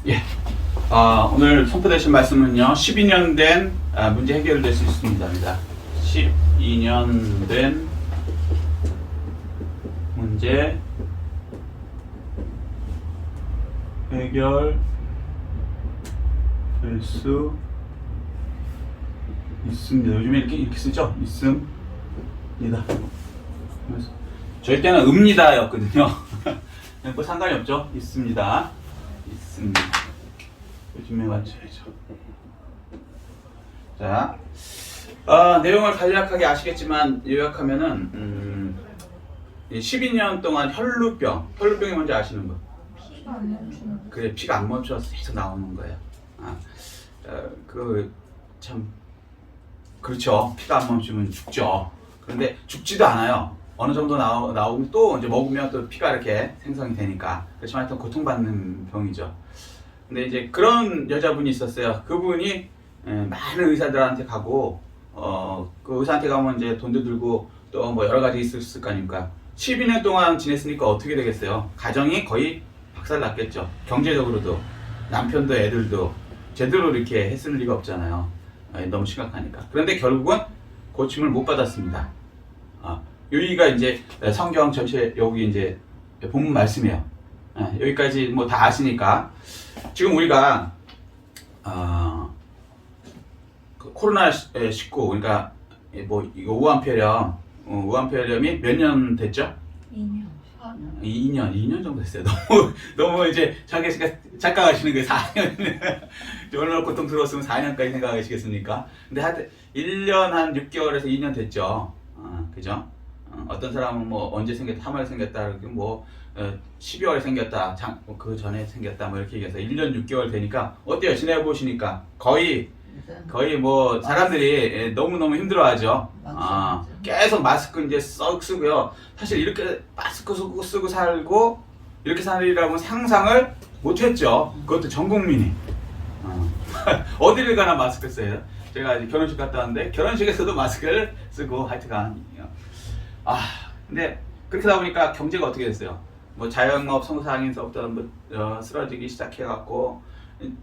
예. 오늘 선포되신 말씀은요, 12년 된 문제 해결될 수 있습니다. 12년 된 문제 해결될 수 있습니다. 요즘에 이렇게 쓰죠? 있습니다. 저희 때는 읍니다였거든요. 뭐 상관이 없죠? 있습니다. 요즘에 맞춰야죠. 자, 내용을 간략하게 아시겠지만 요약하면은 12년 동안 혈루병이 뭔지 아시는 거? 피가 안 멈추는. 그래, 피가 안 멈춰서 계속 나오는 거예요. 참 그렇죠. 피가 안 멈추면 죽죠. 그런데 죽지도 않아요. 어느 정도 나오면 또 이제 먹으면 또 피가 이렇게 생성이 되니까. 그렇지만 하여튼 고통받는 병이죠. 근데 이제 그런 여자분이 있었어요. 그분이 많은 의사들한테 가고, 그 의사한테 가면 이제 돈도 들고 또 뭐 여러 가지 있을 거 아닙니까? 12년 동안 지냈으니까 어떻게 되겠어요? 가정이 거의 박살났겠죠. 경제적으로도, 남편도 애들도 제대로 이렇게 했을 리가 없잖아요. 너무 심각하니까. 그런데 결국은 고침을 못 받았습니다. 여기가 이제 성경 전체 여기 이제 본문 말씀이에요. 여기까지 뭐 다 아시니까 지금 우리가 코로나19 그러니까 뭐 이거 우한폐렴이 몇 년 됐죠? 2년. 2년 정도 됐어요. 너무 이제 자기가 착각하시는 게 4년 얼마나 고통스러웠으면 4년까지 생각하시겠습니까? 근데 하여튼 1년 한 6개월에서 2년 됐죠. 그죠? 어떤 사람은 뭐 언제 생겼다, 3월에 생겼다, 뭐 12월에 생겼다, 그 전에 생겼다, 뭐 이렇게 얘기해서 1년 6개월 되니까 어때요? 지내보시니까 거의 뭐 사람들이 너무너무 힘들어하죠. 계속 마스크 이제 썩 쓰고요. 사실 이렇게 마스크 쓰고 살고 이렇게 살리라고 상상을 못했죠. 그것도 전 국민이. 어디를 가나 마스크 써요. 제가 이제 결혼식 갔다 왔는데 결혼식에서도 마스크를 쓰고 하여튼간. 근데 그렇게 하다 보니까 경제가 어떻게 됐어요? 뭐 자영업 소상인서부터 쓰러지기 시작해갖고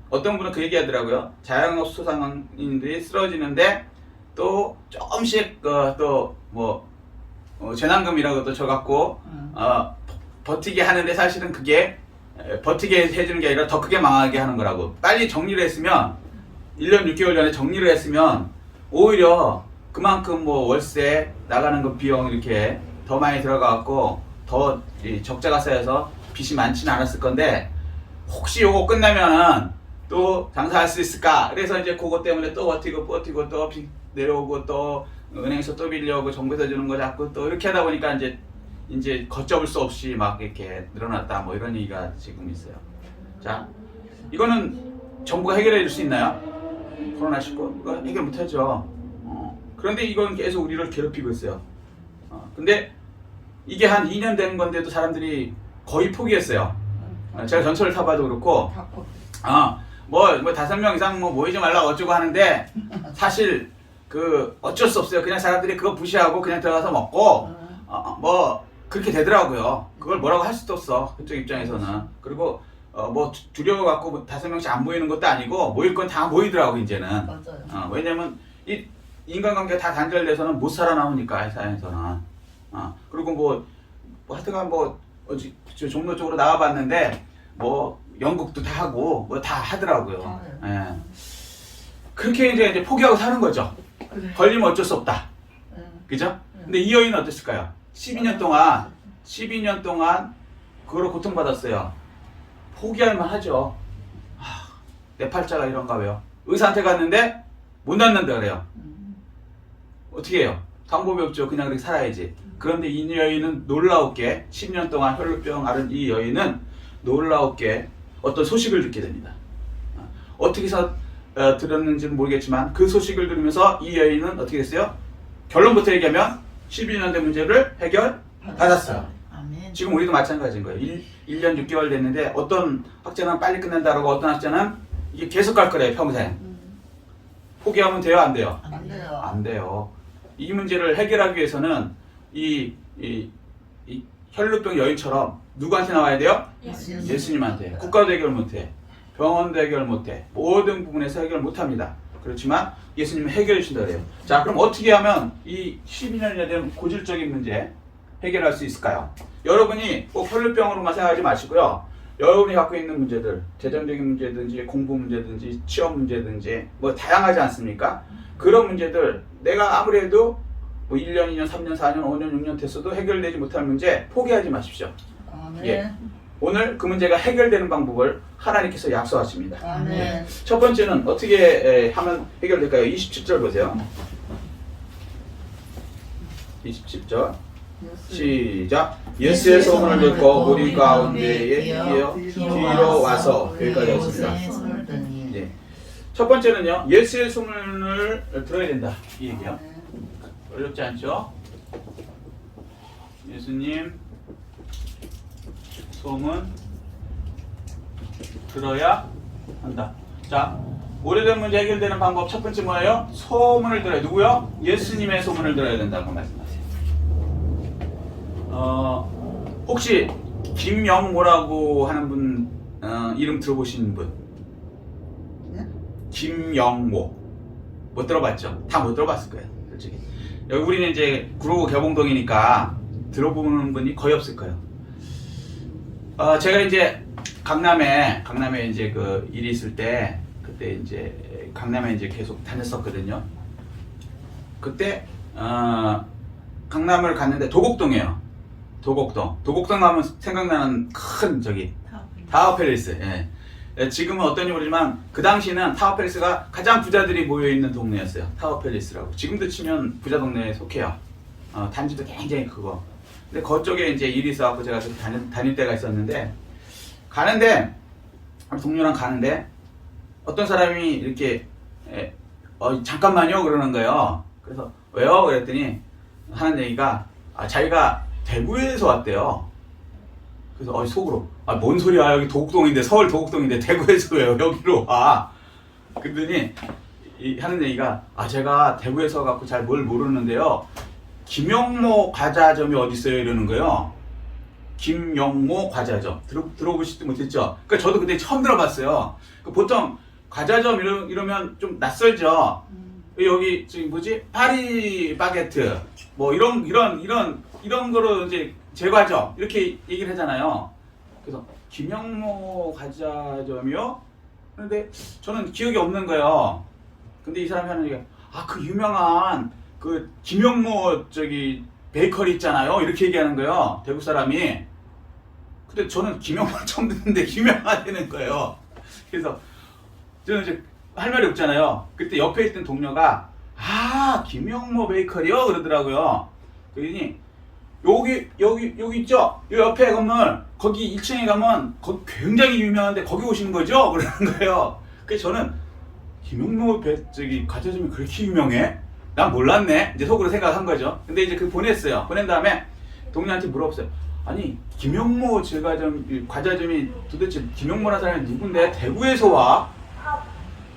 어떤 분은 그 얘기하더라고요. 자영업 소상인들이 쓰러지는데 또 조금씩 재난금이라고 또 줘갖고 버티게 하는데 사실은 그게 버티게 해주는 게 아니라 더 크게 망하게 하는 거라고. 빨리 정리를 했으면 1년 6개월 전에 정리를 했으면 오히려 그만큼 뭐 월세 나가는 거 비용 이렇게 더 많이 들어가갖고 더 적자가 쌓여서 빚이 많지는 않았을 건데 혹시 요거 끝나면은 또 장사할 수 있을까? 그래서 이제 그것 때문에 또 버티고 또 빚 내려오고 또 은행에서 또 빌려오고 정부에서 주는 거 잡고 또 이렇게 하다 보니까 이제 걷잡을 수 없이 막 이렇게 늘어났다 뭐 이런 얘기가 지금 있어요. 자, 이거는 정부가 해결해 줄 수 있나요? 코로나19 이거 해결 못하죠. 그런데 이건 계속 우리를 괴롭히고 있어요. 근데 이게 한 2년 된 건데도 사람들이 거의 포기했어요. 제가 전철을 타봐도 그렇고, 뭐 5명 이상 뭐 모이지 말라고 어쩌고 하는데, 사실 그 어쩔 수 없어요. 그냥 사람들이 그거 무시하고 그냥 들어가서 먹고, 뭐 그렇게 되더라고요. 그걸 뭐라고 할 수도 없어. 그쪽 입장에서는. 그리고 뭐 두려워갖고 5명씩 안 모이는 것도 아니고 모일 건 다 모이더라고 이제는. 맞아요. 왜냐면 이 인간관계가 다 단절돼서는 못 살아남으니까 사회에서는. 그리고 뭐 하여튼간 종로 쪽으로 나와봤는데 뭐 연극도 다 하고 뭐 다 하더라고요. 예. 그렇게 이제 포기하고 사는 거죠. 그래. 걸리면 어쩔 수 없다. 그죠? 근데 이 여인은 어땠을까요? 12년 동안 그거로 고통받았어요. 포기할 만하죠. 내 팔자가 이런가 봐요. 의사한테 갔는데 못 낫는다 그래요. 어떻게 해요? 방법이 없죠. 그냥 그렇게 살아야지. 그런데 이 여인은 놀라웠게 10년 동안 혈루병 앓은 이 여인은 놀라웠게 어떤 소식을 듣게 됩니다. 어떻게 해서 들었는지는 모르겠지만 그 소식을 들으면서 이 여인은 어떻게 됐어요? 결론부터 얘기하면 12년 된 문제를 해결받았어요. 지금 우리도 마찬가지인 거예요. 1년 6개월 됐는데 어떤 학자는 빨리 끝낸다라고 어떤 학자는 이게 계속 갈 거래요. 평생. 포기하면 돼요? 안 돼요? 안 돼요. 안 돼요. 이 문제를 해결하기 위해서는 이 혈루병 여인처럼 누구한테 나와야 돼요? 예수님. 예수님한테. 국가도 해결 못해. 병원도 해결 못해. 모든 부분에서 해결 못합니다. 그렇지만 예수님은 해결해 주신다 그래요. 자, 그럼 어떻게 하면 이 12년이나 된 고질적인 문제 해결할 수 있을까요? 여러분이 꼭 혈류병으로만 생각하지 마시고요. 여러분이 갖고 있는 문제들, 재정적인 문제든지 공부 문제든지 취업 문제든지 뭐 다양하지 않습니까? 그런 문제들 내가 아무래도 뭐 1년, 2년, 3년, 4년, 5년, 6년 됐어도 해결되지 못할 문제 포기하지 마십시오. 아멘. 예. 오늘 그 문제가 해결되는 방법을 하나님께서 약속하십니다. 아멘. 첫 번째는 어떻게 하면 해결될까요? 27절 보세요. 27절 시작. 예수의 소문을 듣고 우리 가운데에 뒤로 와서 여기까지 왔습니다. 예. 첫 번째는요, 예수의 소문을 들어야 된다 이 얘기요. 어렵지 않죠? 예수님 소문 들어야 한다. 자, 오래된 문제 해결되는 방법 첫 번째 뭐예요? 소문을 들어야. 누구요? 예수님의 소문을 들어야 된다고 말씀하세요. 혹시 김영모라고 하는 분 이름 들어보신 분? 네? 김영모 못 들어봤죠? 다 못 들어봤을 거예요, 솔직히. 여기 우리는 이제 구로구 개봉동이니까 들어보는 분이 거의 없을 거예요. 제가 이제 강남에 이제 그 일이 있을 때 그때 이제 강남에 이제 계속 다녔었거든요. 그때 강남을 갔는데 도곡동이에요. 도곡동 가면 생각나는 큰 저기 타워 팰리스. 예. 지금은 어떤지 모르지만 그 당시는 타워 팰리스가 가장 부자들이 모여 있는 동네였어요. 타워 팰리스라고. 지금도 치면 부자 동네에 속해요. 단지도 굉장히 크고. 근데 그쪽에 이제 일이 있어갖고 제가 다닐 때가 있었는데, 가는데 동료랑 가는데 어떤 사람이 이렇게 잠깐만요 그러는 거예요. 그래서 왜요? 그랬더니 하는 얘기가 자기가 대구에서 왔대요. 그래서 속으로 뭔 소리야, 여기 도곡동인데, 서울 도곡동인데 대구에서 왜요 여기로 와? 그랬더니 하는 얘기가 제가 대구에서 갖고 잘 뭘 모르는데요, 김영모 과자점이 어디 있어요 이러는 거예요. 김영모 과자점 들어보시지 못했죠? 그러니까 저도 그때 처음 들어봤어요. 보통 과자점 이러면 좀 낯설죠. 여기 지금 뭐지, 파리 바게트 뭐 이런 거로 이제 제과점 이렇게 얘기를 하잖아요. 그래서 김영모 과자점이요? 그런데 저는 기억이 없는 거예요. 근데 이 사람이 하는 얘기가 그 유명한 그 김영모 저기 베이커리 있잖아요 이렇게 얘기하는 거예요, 대구 사람이. 근데 저는 김영모를 처음 듣는데 유명하다는 거예요. 그래서 저는 이제 할 말이 없잖아요. 그때 옆에 있던 동료가 김영모 베이커리요 그러더라고요. 그러니 여기 있죠? 요 옆에 건물 거기 1층에 가면 거기 굉장히 유명한데 거기 오신 거죠? 그러는 거예요. 그래서 저는 김영모 저기 과자점이 그렇게 유명해? 난 몰랐네. 이제 속으로 생각한 거죠. 근데 이제 보냈어요. 보낸 다음에 동료한테 물어봤어요. 아니 김영모 과자점이 도대체 김영모라는 사람이 누군데 대구에서 와?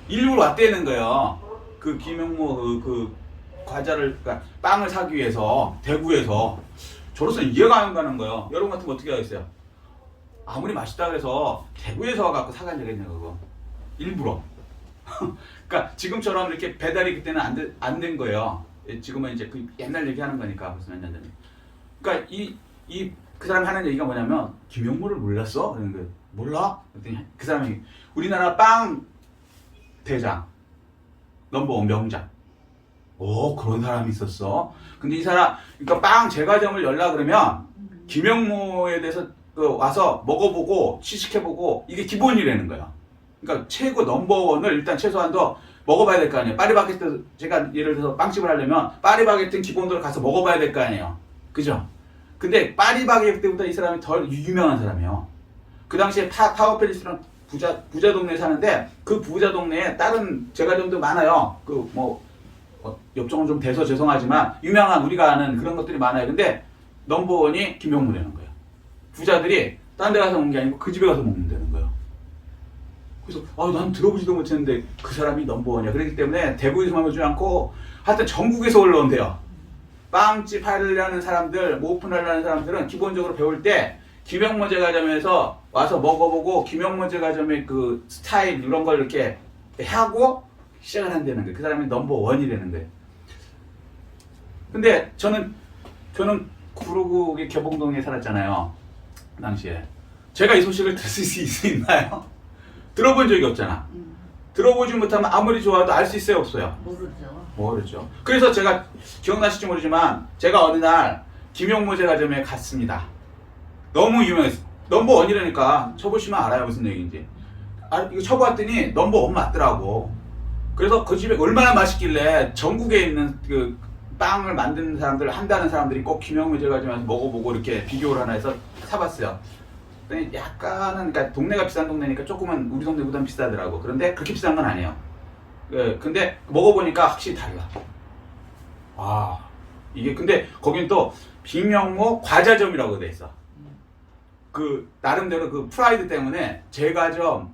일부러 왔대는 거예요. 그 김영모 그 과자를, 그러니까 빵을 사기 위해서 대구에서. 저로서는 이해가 안 가는 거예요. 여러분 같으면 어떻게 하겠어요? 아무리 맛있다 그래서 대구에서 와갖고 사간 적이 있냐 그거. 일부러. 그러니까 지금처럼 이렇게 배달이 그때는 안 된 거예요. 지금은 이제 그 옛날 얘기하는 거니까 벌써 몇 년 전에. 그러니까 그 사람이 하는 얘기가 뭐냐면, 김영모를 몰랐어? 그러는 거예요. 몰라? 그랬더니 그 사람이 우리나라 빵 대장 넘버원 명장. 그런 사람이 있었어. 근데 이 사람, 그러니까 빵 제과점을 열라 그러면 김영모에 대해서 와서 먹어보고 취식해보고 이게 기본이라는 거야. 그러니까 최고 넘버원을 일단 최소한 더 먹어봐야 될 거 아니에요. 파리바게뜨, 제가 예를 들어서 빵집을 하려면 파리바게뜨 기본으로 가서 먹어봐야 될 거 아니에요. 그죠? 근데 파리바게뜨보다 이 사람이 더 유명한 사람이에요. 그 당시에 타워 팰리스랑 부자 동네에 사는데, 그 부자 동네에 다른 제과점도 많아요. 업종은 좀 돼서 죄송하지만 유명한, 우리가 아는 그런 것들이 많아요. 근데 넘버원이 김영모라는 거예요. 부자들이 딴 데 가서 먹는 게 아니고 그 집에 가서 먹는다는 거예요. 그래서 난 들어보지도 못했는데 그 사람이 넘버원이야. 그렇기 때문에 대구에서만 오지 않고 하여튼 전국에서 올라온대요. 빵집 하려는 사람들, 뭐 오픈하려는 사람들은 기본적으로 배울 때 김영모 제과점에서 와서 먹어보고 김영모 제과점의 그 스타일 이런 걸 이렇게 하고 시작을 한다는 거예요. 그 사람이 넘버 원이라는 거예요. 근데 저는 구로구의 개봉동에 살았잖아요. 그 당시에. 제가 이 소식을 들을 수 있나요? 들어본 적이 없잖아. 들어보지 못하면 아무리 좋아도 알 수 있어요, 없어요? 모르죠. 모르죠. 그래서 제가 기억나실지 모르지만 제가 어느 날 김용모 제과점에 갔습니다. 너무 유명했어. 넘버 원이라니까 쳐보시면 알아요, 무슨 얘기인지. 이거 쳐봤더니 넘버 원 맞더라고. 그래서 그 집에 얼마나 맛있길래 전국에 있는 그 빵을 만드는 사람들, 한다는 사람들이 꼭 김용모 제과점에서 먹어보고 이렇게 비교를 하나 해서 사봤어요. 근데 약간은, 그러니까 동네가 비싼 동네니까 조금은 우리 동네보다는 비싸더라고. 그런데 그렇게 비싼 건 아니에요. 근데 먹어보니까 확실히 달라. 와, 이게 근데 거긴 또 김영모 과자점이라고 돼 있어. 그 나름대로 그 프라이드 때문에 제과점,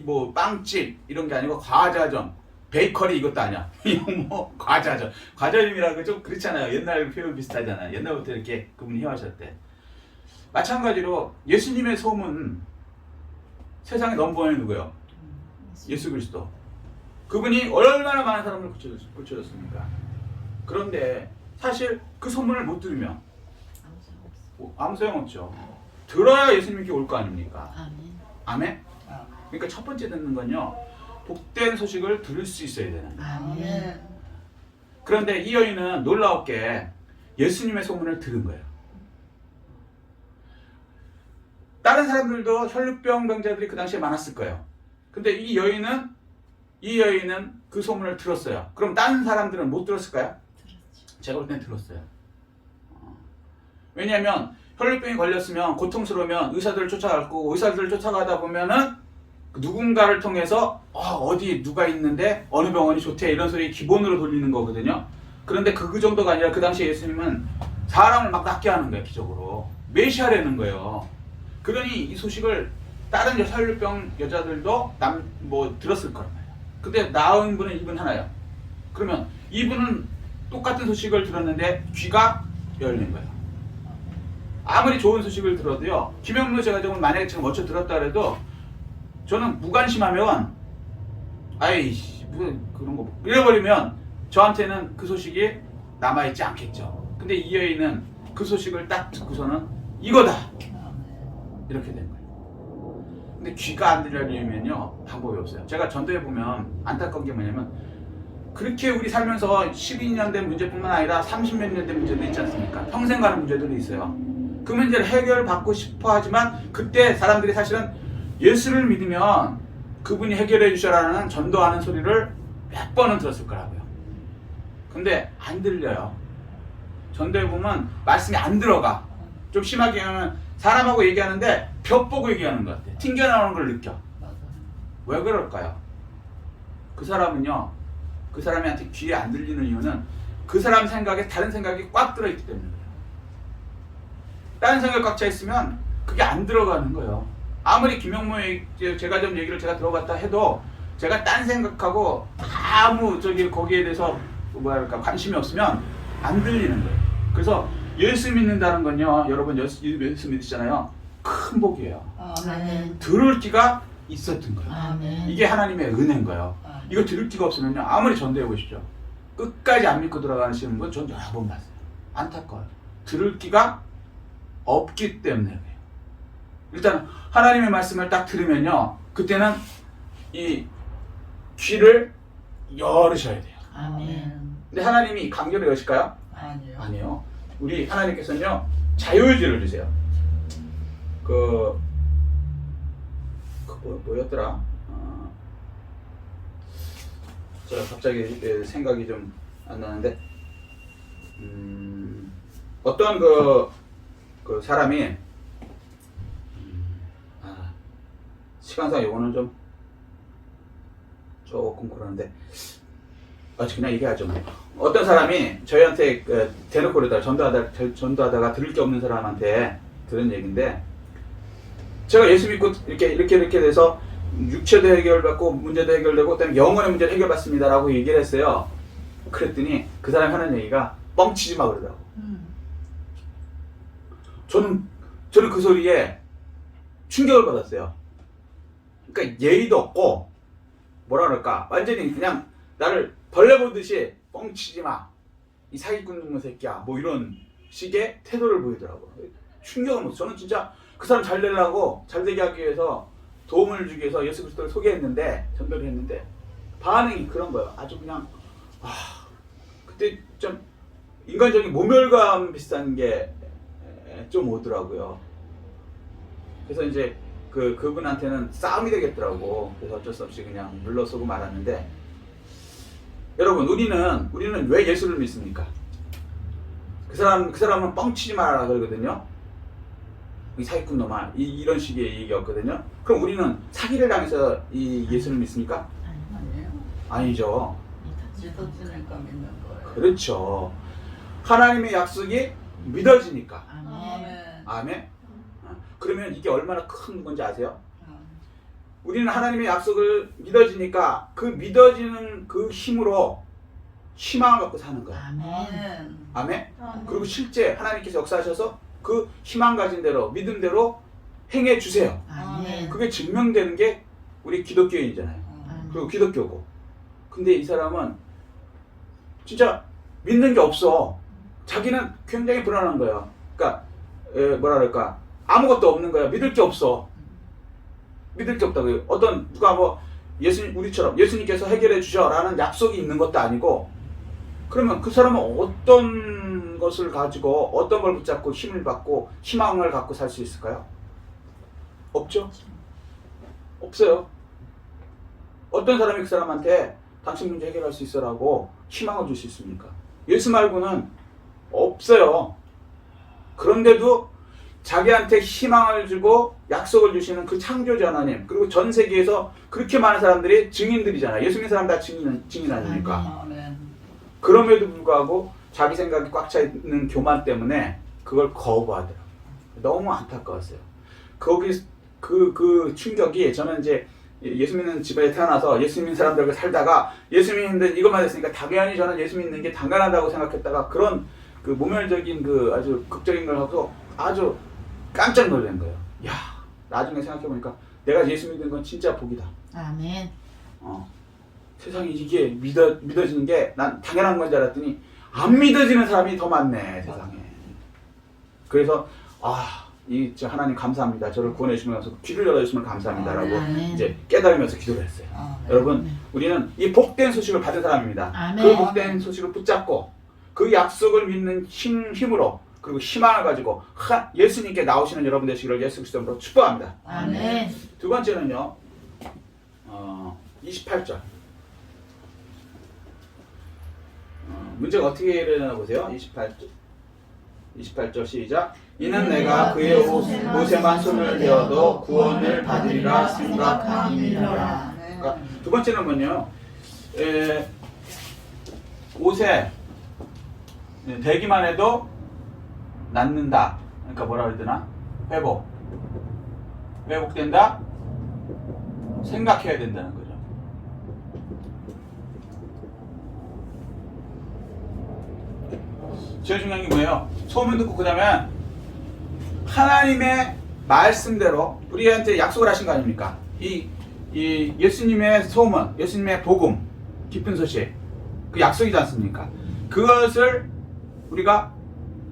뭐 빵집 이런 게 아니고 과자점, 베이커리 이것도 아니야. 뭐 과자점, 과자점이라고 좀 그렇잖아요. 옛날 표현 비슷하잖아요. 옛날부터 이렇게 그분이 해오셨대. 마찬가지로 예수님의 소문, 세상의 넘버원이 누구예요? 예수 그리스도. 그분이 얼마나 많은 사람을 고쳐줬습니까? 그런데 사실 그 소문을 못 들으면 아무 소용없죠. 들어야 예수님께 올 거 아닙니까? 아멘? 그러니까 첫 번째 듣는 건요, 복된 소식을 들을 수 있어야 되는 거예요. 아멘. 그런데 이 여인은 놀라웠게 예수님의 소문을 들은 거예요. 다른 사람들도 혈루병 병자들이 그 당시에 많았을 거예요. 근데 이 여인은 그 소문을 들었어요. 그럼 다른 사람들은 못 들었을까요? 제가 볼 땐 들었어요. 왜냐하면 혈루병이 걸렸으면 고통스러우면 의사들을 쫓아갈 거고, 의사들을 쫓아가다 보면은 누군가를 통해서 어디 누가 있는데 어느 병원이 좋대 이런 소리 기본으로 돌리는 거거든요. 그런데 그 정도가 아니라 그 당시에 예수님은 사람을 막 낫게 하는 거예요. 기적으로 메시아라는 거예요. 그러니 이 소식을 다른 혈루병 여자들도 들었을 거란 말이에요. 근데 나은 분은 이분 하나예요. 그러면 이분은 똑같은 소식을 들었는데 귀가 열린 거예요. 아무리 좋은 소식을 들어도요, 김영모 제과점을 만약에 지금 어쩌 들었다 그래도 저는 무관심하면 아이씨 그런 거 이래버리면 저한테는 그 소식이 남아있지 않겠죠. 근데 이 여인은 그 소식을 딱 듣고서는 이거다 이렇게 된 거예요. 근데 귀가 안 들려면요 방법이 없어요. 제가 전도해 보면 안타까운 게 뭐냐면, 그렇게 우리 살면서 12년 된 문제뿐만 아니라 30몇 년 된 문제도 있지 않습니까? 평생 가는 문제들이 있어요. 그 문제를 해결받고 싶어 하지만 그때 사람들이 사실은 예수를 믿으면 그분이 해결해 주셔라는 전도하는 소리를 몇 번은 들었을 거라고요. 근데 안 들려요. 전도해 보면 말씀이 안 들어가. 좀 심하게 하면 사람하고 얘기하는데 벽 보고 얘기하는 것 같아. 튕겨나오는 걸 느껴. 왜 그럴까요? 그 사람은요, 그 사람한테 귀에 안 들리는 이유는 그 사람 생각에 다른 생각이 꽉 들어있기 때문이에요. 다른 생각이 꽉 차 있으면 그게 안 들어가는 거예요. 아무리 김영모의 제과점 얘기를 제가 들어봤다 해도 제가 딴 생각하고 아무 거기에 대해서 관심이 없으면 안 들리는 거예요. 그래서 예수 믿는다는 건요, 여러분 예수 믿으시잖아요. 큰 복이에요. 아멘. 들을 기가 있었던 거예요. 아멘. 이게 하나님의 은혜인 거예요. 이거 들을 기가 없으면요, 아무리 전도해 보십시오. 끝까지 안 믿고 들어가시는 분 전 여러 번 봤어요. 안타까워요. 들을 기가 없기 때문에 그래요. 일단 하나님의 말씀을 딱 들으면요, 그때는 이 귀를 열으셔야 돼요. 아멘. 근데 하나님이 강제로 여실까요? 아니요. 아니요. 우리 하나님께서는요, 자유의지를 주세요. 뭐였더라? 제가 갑자기 생각이 좀 안 나는데, 어떤 그 사람이, 시간상 요거는 좀 조금 그러는데, 그냥 얘기하죠. 어떤 사람이 저희한테 대놓고 그러다가 전도하다가 들을 게 없는 사람한테 들은 얘기인데, 제가 예수 믿고 이렇게 돼서 육체도 해결받고 문제도 해결되고 그다음에 영혼의 문제를 해결받습니다라고 얘기를 했어요. 그랬더니 그 사람이 하는 얘기가 뻥치지 마 그러더라고. 저는 그 소리에 충격을 받았어요. 그러니까 예의도 없고 뭐라 그럴까 완전히 그냥 나를 벌레 보듯이 뻥치지 마, 이 사기꾼 새끼야, 뭐 이런 식의 태도를 보이더라고요. 충격을 먹었어요. 저는 진짜 그 사람 잘 되려고, 잘 되게 하기 위해서 도움을 주기 위해서 예수 그리스도를 소개했는데, 전도를 했는데 반응이 그런 거예요. 아주 그냥 그때 좀 인간적인 모멸감 비슷한 게 좀 오더라고요. 그래서 이제 그분한테는 싸움이 되겠더라고. 그래서 어쩔 수 없이 그냥 물러서고 말았는데, 여러분 우리는 왜 예수를 믿습니까? 그 사람은 뻥치지 말아라 그러거든요. 이 사기꾼 놈아, 이런 식의 얘기였거든요. 그럼 우리는 사기를 당해서 이 예수를 믿습니까? 아니에요. 아니죠. 믿어지니까 믿는 거예요. 그렇죠. 하나님의 약속이 믿어지니까. 아멘. 아멘. 그러면 이게 얼마나 큰 건지 아세요? 어. 우리는 하나님의 약속을 믿어지니까 그 믿어지는 그 힘으로 희망을 갖고 사는 거야. 아멘. 아멘. 그리고 실제 하나님께서 역사하셔서 그 희망 가진 대로, 믿음대로 행해 주세요. 아멘. 그게 증명되는 게 우리 기독교인이잖아요. 그리고 기독교고. 근데 이 사람은 진짜 믿는 게 없어. 자기는 굉장히 불안한 거예요. 그러니까 뭐라 그럴까, 아무것도 없는 거야. 믿을 게 없어. 믿을 게 없다고요. 어떤 누가 뭐 우리처럼 예수님께서 해결해 주셔라는 약속이 있는 것도 아니고, 그러면 그 사람은 어떤 것을 가지고, 어떤 걸 붙잡고 힘을 받고 희망을 갖고 살 수 있을까요? 없죠. 없어요. 어떤 사람이 그 사람한테 당신 문제 해결할 수 있어라고 희망을 줄 수 있습니까? 예수 말고는 없어요. 그런데도 자기한테 희망을 주고 약속을 주시는 그 창조자 하나님, 그리고 전 세계에서 그렇게 많은 사람들이 증인들이잖아요. 예수 믿는 사람 다 증인 아닙니까? 아멘. 그럼에도 불구하고 자기 생각이 꽉 차 있는 교만 때문에 그걸 거부하더라고요. 너무 안타까웠어요. 거기 그 충격이, 저는 이제 예수 믿는 집에 태어나서 예수 믿는 사람들과 살다가 예수 믿는데 이것만 했으니까 당연히 저는 예수 믿는 게 당연하다고 생각했다가, 그런 그 모멸적인 그 아주 극적인 걸 하고 아주 깜짝 놀란 거예요. 야, 나중에 생각해보니까 내가 예수 믿는 건 진짜 복이다. 아멘. 세상에 이게 믿어지는 게 난 당연한 건 줄 알았더니 안 믿어지는 사람이 더 많네, 세상에. 그래서 저 하나님 감사합니다. 저를 구원해 주시면서 귀를 열어주시면 감사합니다라고 아멘. 이제 깨달으면서 기도를 했어요. 여러분, 우리는 이 복된 소식을 받은 사람입니다. 아멘. 그 복된 소식을 붙잡고 그 약속을 믿는 힘으로, 그리고 희망을 가지고 예수님께 나오시는 여러분 되시기를 예수 그리스도로 축복합니다. 아멘. 두 번째는요, 28절. 문제가 어떻게 일어나나 보세요. 28절 시작. 이는 내가 그의 옷에만 손을 대어도 구원을 받으리라 생각함이니라. 그러니까 두 번째는 뭐냐, 옷에 대기만 해도 낫는다. 그러니까 뭐라 그래야 되나? 회복된다? 생각해야 된다는 거죠. 제일 중요한 게 뭐예요? 소문 듣고 그 다음에 하나님의 말씀대로 우리한테 약속을 하신 거 아닙니까? 이 예수님의 소문, 예수님의 복음, 기쁜 소식, 그 약속이지 않습니까? 그것을 우리가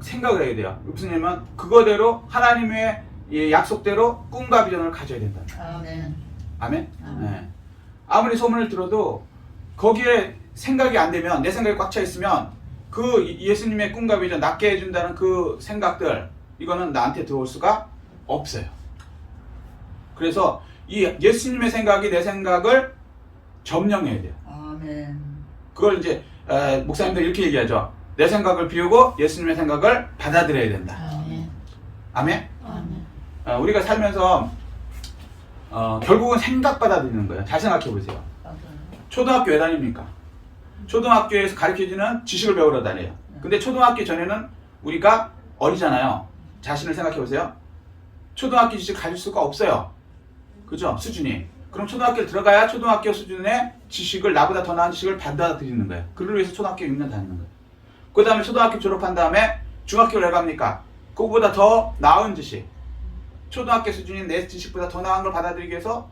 생각을 해야 돼요. 무슨 얘기냐면 그거대로 하나님의 약속대로 꿈과 비전을 가져야 된다. 아멘. 아멘? 네. 아무리 소문을 들어도 거기에 생각이 안 되면, 내 생각이 꽉 차 있으면 그 예수님의 꿈과 비전, 낫게 해준다는 그 생각들, 이거는 나한테 들어올 수가 없어요. 그래서 이 예수님의 생각이 내 생각을 점령해야 돼요. 아멘. 그걸 이제 목사님도 이렇게 얘기하죠. 내 생각을 비우고 예수님의 생각을 받아들여야 된다. 아멘. 아멘? 아멘. 우리가 살면서 결국은 생각 받아들이는 거예요. 잘 생각해 보세요. 맞아요. 초등학교 왜 다닙니까? 초등학교에서 가르쳐주는 지식을 배우러 다녀요. 근데 초등학교 전에는 우리가 어리잖아요. 자신을 생각해 보세요. 초등학교 지식을 가질 수가 없어요. 그죠? 수준이. 그럼 초등학교를 들어가야 초등학교 수준의 지식을, 나보다 더 나은 지식을 받아들이는 거예요. 그를 위해서 초등학교 6년 다니는 거예요. 그 다음에 초등학교 졸업한 다음에 중학교를 왜 갑니까? 그거보다 더 나은 지식, 초등학교 수준인 내 지식보다 더 나은 걸 받아들이기 위해서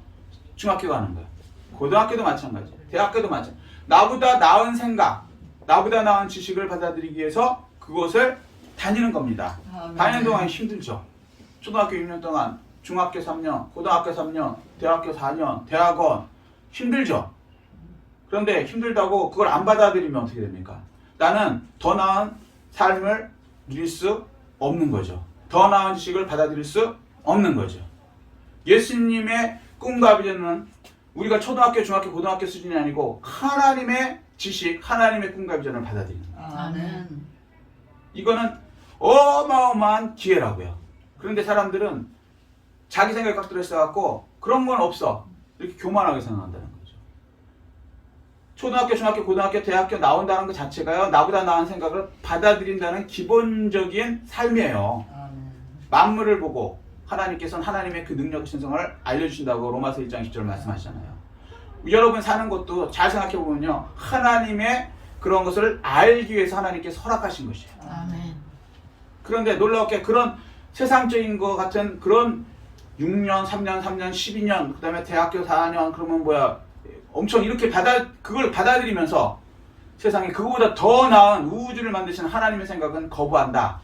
중학교 가는 거야. 고등학교도 마찬가지. 대학교도 마찬가지. 나보다 나은 생각, 나보다 나은 지식을 받아들이기 위해서 그곳을 다니는 겁니다. 아멘. 다니는 동안 힘들죠. 초등학교 6년 동안, 중학교 3년, 고등학교 3년, 대학교 4년, 대학원 힘들죠. 그런데 힘들다고 그걸 안 받아들이면 어떻게 됩니까? 나는 더 나은 삶을 누릴 수 없는 거죠. 더 나은 지식을 받아들일 수 없는 거죠. 예수님의 꿈과 비전은 우리가 초등학교, 중학교, 고등학교 수준이 아니고 하나님의 지식, 하나님의 꿈과 비전을 받아들이는 거예요. 아멘. 이거는 어마어마한 기회라고요. 그런데 사람들은 자기 생각에 꽉 들어있어갖고 그런 건 없어. 이렇게 교만하게 생각한다는 거죠. 초등학교, 중학교, 고등학교, 대학교 나온다는 것 자체가요. 나보다 나은 생각을 받아들인다는 기본적인 삶이에요. 아멘. 만물을 보고 하나님께서는 하나님의 그 능력 신성을 알려주신다고 로마서 1장 10절 말씀하시잖아요. 여러분 사는 것도 잘 생각해보면요. 하나님의 그런 것을 알기 위해서 하나님께서 허락하신 것이에요. 아멘. 그런데 놀랍게 그런 세상적인 것 같은 그런 6년, 3년, 3년, 12년, 그 다음에 대학교 4년, 그러면 뭐야, 엄청 이렇게 그걸 받아들이면서 세상에 그거보다 더 나은 우주를 만드시는 하나님의 생각은 거부한다.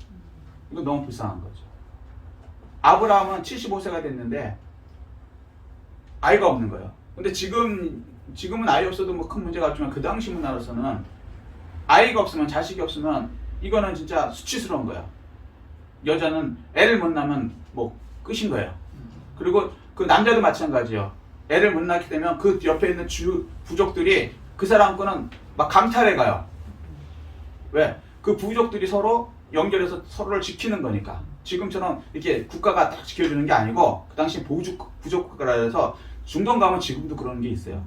이거 너무 불쌍한 거죠. 아브라함은 75세가 됐는데 아이가 없는 거예요. 근데 지금은 아이 없어도 뭐 큰 문제가 없지만 그 당시 문화로서는 아이가 없으면, 자식이 없으면 이거는 진짜 수치스러운 거야. 여자는 애를 못 낳으면 뭐 끝인 거예요. 그리고 그 남자도 마찬가지예요. 애를 못 낳게 되면 그 옆에 있는 부족들이 그 사람 거는 막 감탈해 가요. 왜? 그 부족들이 서로 연결해서 서로를 지키는 거니까. 지금처럼 이렇게 국가가 딱 지켜주는 게 아니고 그 당시 부족 국가라 해서 중동 가면 지금도 그런 게 있어요.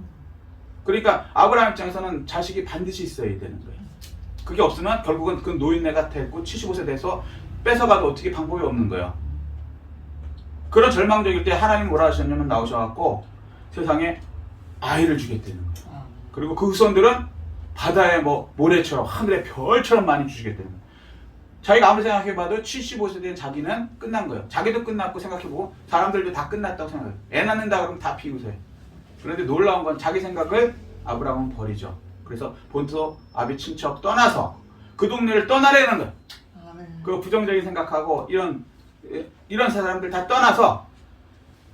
그러니까 아브라함 입장에서는 자식이 반드시 있어야 되는 거예요. 그게 없으면 결국은 그 노인네가 됐고 75세 돼서 뺏어가도 어떻게 방법이 없는 거예요. 그런 절망적일 때 하나님 뭐라 하셨냐면 나오셔갖고 세상에 아이를 주겠다는 거예요. 그리고 그 후손들은 바다의 뭐 모래처럼 하늘의 별처럼 많이 주시겠다는 거예요. 자기가 아무리 생각해봐도 75세 된 자기는 끝난 거예요. 자기도 끝났고 생각해보고 사람들도 다 끝났다고 생각해요. 애 낳는다 그러면 다 비웃어요. 그런데 놀라운 건 자기 생각을 아브라함은 버리죠. 그래서 본토 아비 친척 떠나서 그 동네를 떠나려는 거예요. 아멘. 그 부정적인 생각하고 이런 사람들 다 떠나서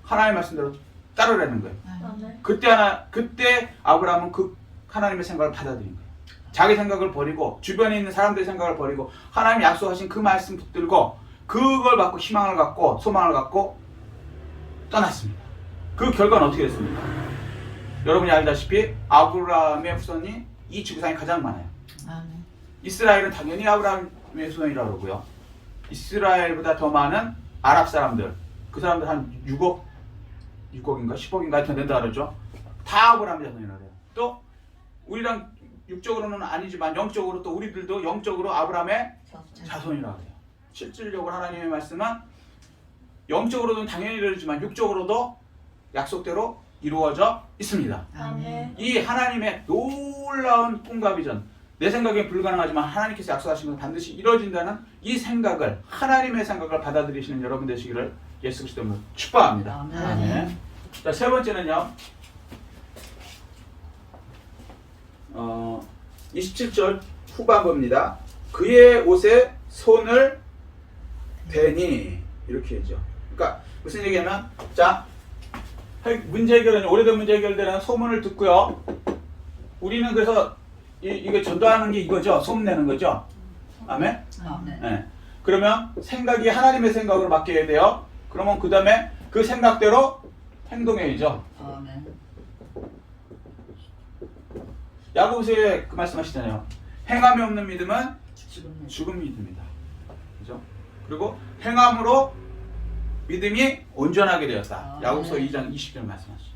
하나님의 말씀대로 따르라는 거예요. 아멘. 그때 아브라함은 그 하나님의 생각을 받아들인 거예요. 자기 생각을 버리고 주변에 있는 사람들의 생각을 버리고 하나님이 약속하신 그 말씀 붙들고 그걸 갖고 희망을 갖고 소망을 갖고 떠났습니다. 그 결과는 어떻게 됐습니까? 여러분이 알다시피 아브라함의 후손이 이 지구상에 가장 많아요. 아멘. 이스라엘은 당연히 아브라함의 후손이라고 그러고요. 이스라엘보다 더 많은 아랍 사람들, 그 사람들 한 6억인가 10억인가 하여튼 된다 그러죠. 다 아브라함의 자손이라고 해요. 또 우리랑 육적으로는 아니지만 영적으로 또 우리들도 영적으로 아브라함의 자손이라고 해요. 실질적으로 하나님의 말씀은 영적으로는 당연히 이루어지만 육적으로도 약속대로 이루어져 있습니다. 아멘. 이 하나님의 놀라운 꿈과 비전, 내 생각엔 불가능하지만 하나님께서 약속하신 건 반드시 이루어진다는 이 생각을, 하나님의 생각을 받아들이시는 여러분 되시기를 예수 그리스도로 축복합니다. 아멘. 자, 세 번째는요. 27절 후반부입니다. 그의 옷에 손을 대니 이렇게 하죠. 그러니까 무슨 얘기냐면, 자, 문제 해결은 오래된 문제 해결되는 소문을 듣고요. 우리는 그래서 이거 전도하는 게 이거죠. 소문 내는 거죠. 아멘. 아멘. 네. 그러면 생각이 하나님의 생각으로 바뀌어야 돼요. 그러면 그 다음에 그 생각대로 행동해야죠. 아멘. 야고보서에 그 말씀하시잖아요. 행함이 없는 믿음은 죽음이 죽은 믿음이다. 그죠? 그리고 행함으로 믿음이 온전하게 되었다. 아, 야고보서 네. 2장 20절 말씀하시죠.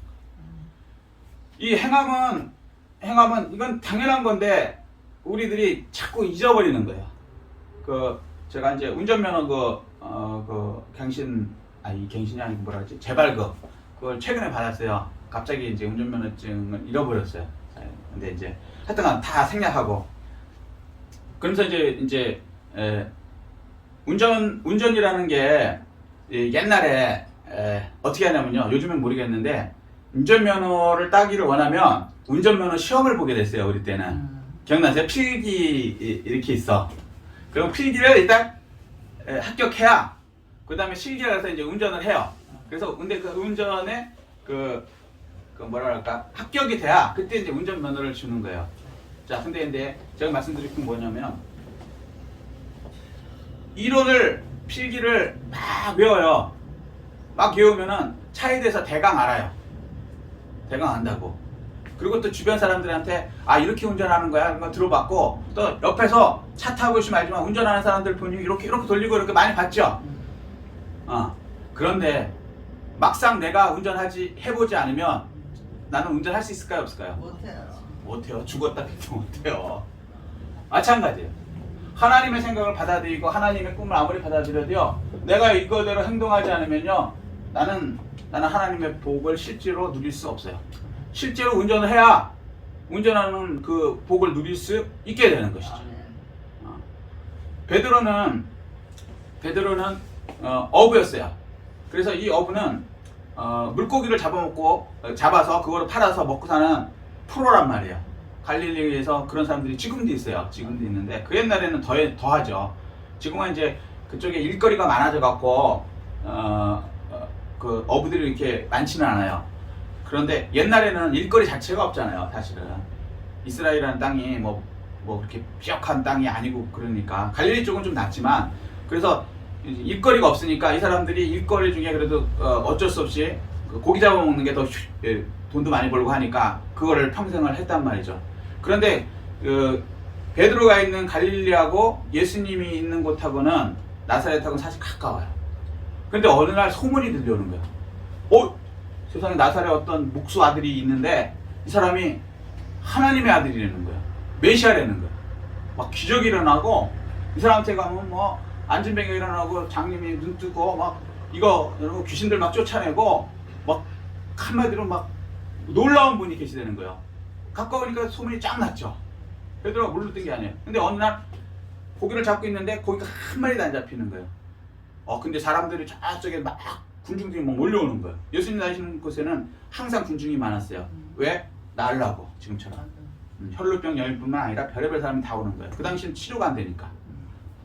이 행함은 이건 당연한 건데 우리들이 자꾸 잊어버리는 거예요. 제가 이제 운전면허 갱신이 아니고 뭐라 그러지? 재발급 그걸 최근에 받았어요. 갑자기 이제 운전면허증을 잃어버렸어요. 근데 이제 하여튼간 다 생략하고 그러면서 이제 운전이라는 게 옛날에 어떻게 하냐면요. 요즘엔 모르겠는데 운전면허를 따기를 원하면 운전면허 시험을 보게 됐어요. 우리 때는. 기억나세요? 필기 이렇게 있어. 그럼 필기를 일단 합격해야 그 다음에 실기를 가서 이제 운전을 해요. 그래서 근데 그 운전에 그 뭐라 그럴까 합격이 돼야 그때 이제 운전면허를 주는 거예요. 자, 근데 이제 제가 말씀드릴 건 뭐냐면 이론을 필기를 막 외워요. 막 외우면은 차에 대해서 대강 알아요. 대강 안다고. 그리고 또 주변 사람들한테 아 이렇게 운전하는 거야 이런 거 들어봤고 또 옆에서 차 타고 있으면 알지만 운전하는 사람들 보니 이렇게 돌리고 이렇게 많이 봤죠. 그런데 막상 내가 해보지 않으면 나는 운전할 수 있을까요 없을까요? 못해요. 죽었다 해도 못해요. 마찬가지예요. 하나님의 생각을 받아들이고 하나님의 꿈을 아무리 받아들여도요 내가 이거대로 행동하지 않으면요 나는 하나님의 복을 실제로 누릴 수 없어요. 실제로 운전을 해야 운전하는 그 복을 누릴 수 있게 되는 것이죠. 베드로는 어부였어요. 그래서 이 어부는 물고기를 잡아서 그거를 팔아서 먹고 사는 프로란 말이에요. 갈릴리에서 그런 사람들이 지금도 있어요. 지금도 있는데 그 옛날에는 더하죠. 지금은 이제 그쪽에 일거리가 많아져 갖고 그 어부들이 이렇게 많지는 않아요. 그런데 옛날에는 일거리 자체가 없잖아요. 사실은 이스라엘이라는 땅이 뭐 그렇게 삐약한 땅이 아니고 그러니까 갈릴리 쪽은 좀 낫지만 그래서 일거리가 없으니까 이 사람들이 일거리 중에 그래도 어쩔 수 없이 고기 잡아먹는 게 더 돈도 많이 벌고 하니까 그거를 평생을 했단 말이죠. 그런데 베드로가 있는 갈릴리하고 예수님이 있는 곳하고는 나사렛하고는 사실 가까워요. 그런데 어느 날 소문이 들려오는 거예요. 세상에 나사렛 어떤 목수 아들이 있는데 이 사람이 하나님의 아들이라는 거야. 메시아라는 거야. 막 기적이 일어나고 이 사람한테 가면 뭐 안진뱅이가 일어나고 장님이 눈 뜨고 막 이거 귀신들 막 쫓아내고 막 한마디로 막 놀라운 분이 계시다는 거예요. 가까우니까 소문이 쫙 났죠. 베드로가 물렀던 게 아니에요. 근데 어느 날 고기를 잡고 있는데 고기가 한 마리도 안 잡히는 거예요. 근데 사람들이 저쪽에 막 군중들이 막 몰려오는 거예요. 예수님 다니시는 곳에는 항상 군중이 많았어요. 왜? 날라고 지금처럼. 혈루병 여인뿐만 아니라 별의별 사람이 다 오는 거예요. 그 당시엔 치료가 안 되니까.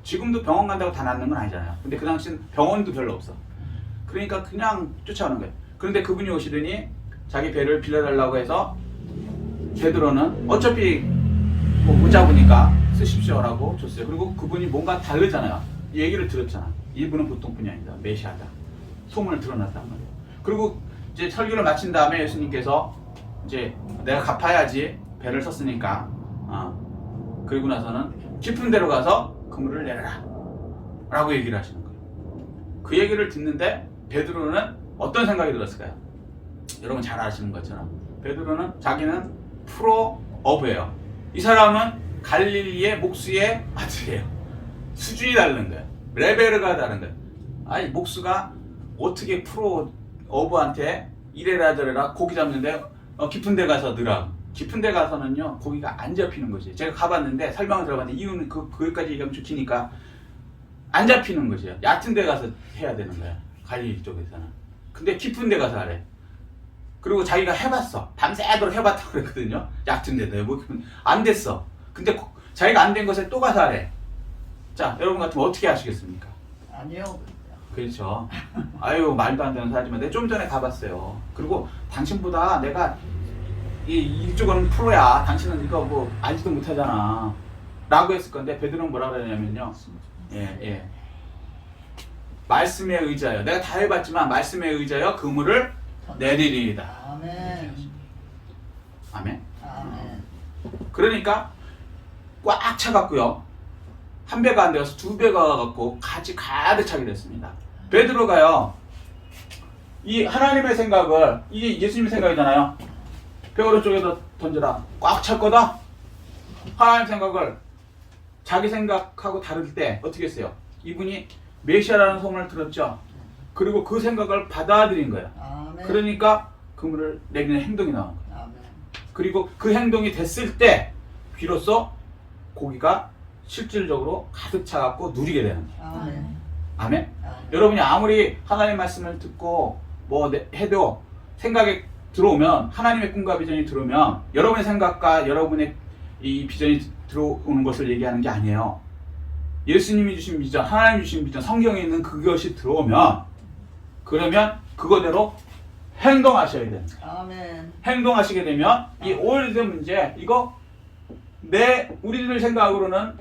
지금도 병원 간다고 다 낫는 건 아니잖아요. 근데 그 당시엔 병원도 별로 없어. 그러니까 그냥 쫓아오는 거예요. 그런데 그분이 오시더니 자기 배를 빌려달라고 해서 베드로는 어차피 못 잡으니까 쓰십시오라고 줬어요. 그리고 그분이 뭔가 다르잖아요. 이 얘기를 들었잖아. 이분은 보통 분이 아니다. 메시아다. 소문을 드러났단 말이에요. 그리고 이제 설교를 마친 다음에 예수님께서 이제 내가 갚아야지 배를 썼으니까 그리고 나서는 깊은 데로 가서 그물을 내려라 라고 얘기를 하시는 거예요. 그 얘기를 듣는데 베드로는 어떤 생각이 들었을까요? 여러분 잘 아시는 것처럼 베드로는 자기는 프로 어부예요. 이 사람은 갈릴리의 목수의 아들이에요. 수준이 다른 거예요. 레벨가 다른 거예요. 아니 목수가 어떻게 프로 어부한테 이래라 저래라 고기 잡는데 깊은 데 가서 넣으라. 깊은 데 가서는요 고기가 안 잡히는 거지. 제가 가봤는데 설명을 들어봤는데 이유는 거기까지 얘기하면 좀 기니까 안 잡히는 것이에요. 얕은 데 가서 해야 되는 거야. 갈릴리 쪽에서는. 근데 깊은 데 가서 하래. 그리고 자기가 해봤어. 밤새도록 해봤다고 그랬거든요. 얕은 데도 뭐 안 됐어. 근데 자기가 안 된 것에 또 가서 하래. 자, 여러분 같으면 어떻게 하시겠습니까? 아니요. 그렇죠. 아유 말도 안 되는 소리 하지만 내가 좀 전에 가봤어요. 그리고 당신보다 내가 이쪽은 프로야. 당신은 이거 뭐 알지도 못하잖아. 라고 했을 건데 베드로는 뭐라 그러냐면요. 예. 말씀에 의지하여 내가 다 해봤지만 말씀에 의지하여 그물을 내리리이다. 아멘. 아멘. 아멘. 그러니까 꽉 차갖고요. 한 배가 안 되어서 두 배가 가갖고 같이 가득 차게 됐습니다. 베드로가요. 이 하나님의 생각을 이게 예수님의 생각이잖아요. 배 오른쪽에다 던져라. 꽉 찰 거다. 하나님 생각을 자기 생각하고 다를 때 어떻게 했어요? 이분이 메시아라는 소문을 들었죠. 그리고 그 생각을 받아들인 거예요. 아멘. 그러니까 그물을 내리는 행동이 나온 거예요. 아멘. 그리고 그 행동이 됐을 때 비로소 고기가 실질적으로 가득 차갖고 누리게 되는 거예요. 아멘. 아멘? 아멘. 여러분이 아무리 하나님 말씀을 듣고 뭐 해도 생각에 들어오면 하나님의 꿈과 비전이 들어오면 여러분의 생각과 여러분의 이 비전이 들어오는 것을 얘기하는 게 아니에요. 예수님이 주신 비전, 하나님 주신 비전, 성경에 있는 그것이 들어오면 그러면 그거대로 행동하셔야 돼요. 아멘. 행동하시게 되면 이 오래된 문제 이거 우리들 생각으로는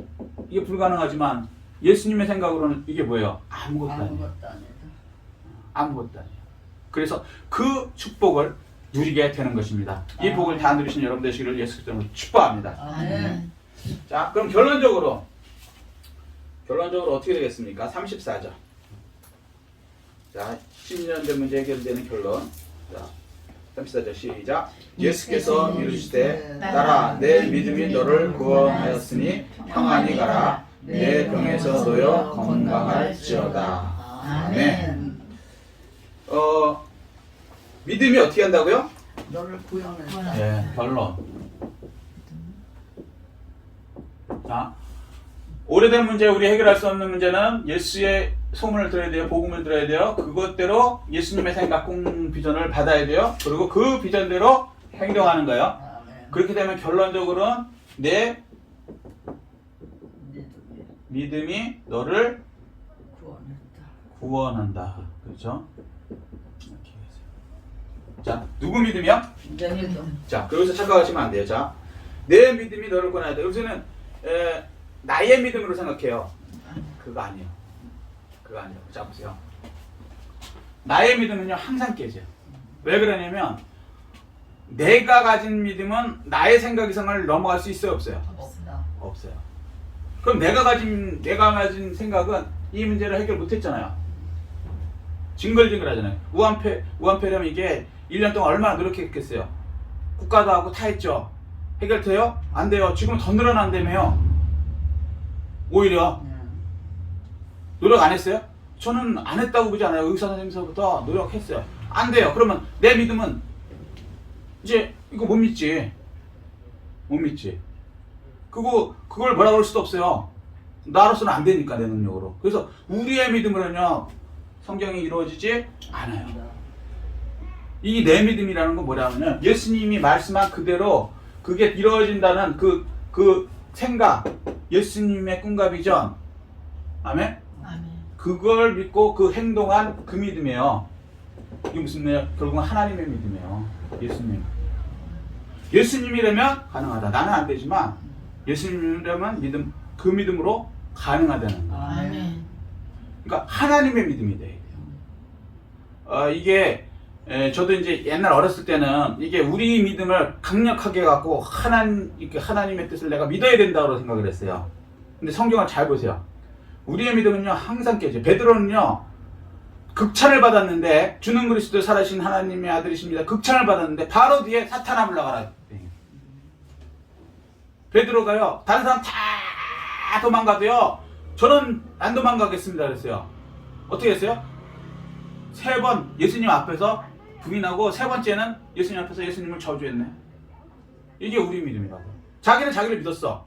이게 불가능하지만 예수님의 생각으로는 이게 뭐예요? 아무것도 아니에요. 아무것도 아니다. 아무것도 아니에요. 그래서 그 축복을 누리게 되는 것입니다. 이 복을 다 누리신 여러분 되시기를 예수 그리스도로 축복합니다. 아멘. 자, 그럼 결론적으로 어떻게 되겠습니까? 34절. 자, 10년 된 문제 해결되는 결론. 자, 34절 시작. 예수께서 이르시되 따라 내 믿음이 너를 구원하였으니 평안히 가라. 내 병에서 놓여 건강할지어다. 아멘. 믿음이 어떻게 한다고요? 너를 구원했다. 네, 결론. 자, 오래된 문제, 우리 해결할 수 없는 문제는 예수의 소문을 들어야 돼요. 복음을 들어야 돼요. 그것대로 예수님의 생각, 꿈, 비전을 받아야 돼요. 그리고 그 비전대로 행동하는 거예요. 아멘. 그렇게 되면 결론적으로는 내 믿음이 너를 구원했다. 구원한다. 그렇죠? 이렇게 해서. 자, 누구 믿음이요? 내 믿음. 자, 그러면서 착각하시면 안 돼요. 자, 내 믿음이 너를 구원한다. 여기서는 나의 믿음으로 생각해요. 그거 아니에요. 그거 아니에요. 자, 보세요. 나의 믿음은요, 항상 깨져요. 왜 그러냐면, 내가 가진 믿음은 나의 생각 이상을 넘어갈 수 있어요, 없어요? 없다. 없어요. 그럼 내가 가진 생각은 이 문제를 해결 못 했잖아요. 징글징글 하잖아요. 우한폐렴 이게 1년 동안 얼마나 노력했겠어요. 국가도 하고 다 했죠. 해결돼요? 안 돼요. 지금 더 늘어난다며요. 오히려 노력 안 했어요? 저는 안 했다고 보지 않아요. 의사 선생님서부터 노력했어요. 안 돼요. 그러면 내 믿음은 이제 이거 못 믿지. 못 믿지. 그걸 뭐라 그럴 수도 없어요. 나로서는 안 되니까, 내 능력으로. 그래서 우리의 믿음으로는요, 성경이 이루어지지 않아요. 이 내 믿음이라는 건 뭐냐면요, 예수님이 말씀한 그대로 그게 이루어진다는 그 생각, 예수님의 꿈과 비전, 아멘? 아멘. 그걸 믿고 그 행동한 그 믿음이에요. 이게 무슨 말이에요? 결국은 하나님의 믿음이에요. 예수님. 예수님이라면 가능하다. 나는 안 되지만 예수님이라면 그 믿음으로 가능하다는 거예요. 아멘. 그러니까 하나님의 믿음이 돼야 돼요. 이게 저도 이제 옛날 어렸을 때는 이게 우리 믿음을 강력하게 갖고 하나님의 뜻을 내가 믿어야 된다고 생각을 했어요. 근데 성경을 잘 보세요. 우리의 믿음은요, 항상 깨져요. 베드로는요, 극찬을 받았는데, 주는 그리스도 살아신 하나님의 아들이십니다. 극찬을 받았는데 바로 뒤에 사탄아 물러가라. 베드로가요, 다른 사람 다 도망가도요, 저는 안 도망가겠습니다 그랬어요. 어떻게 했어요? 3번 예수님 앞에서 부인하고 3번째는 예수님 앞에서 예수님을 저주했네. 이게 우리 믿음이라고. 자기는 자기를 믿었어.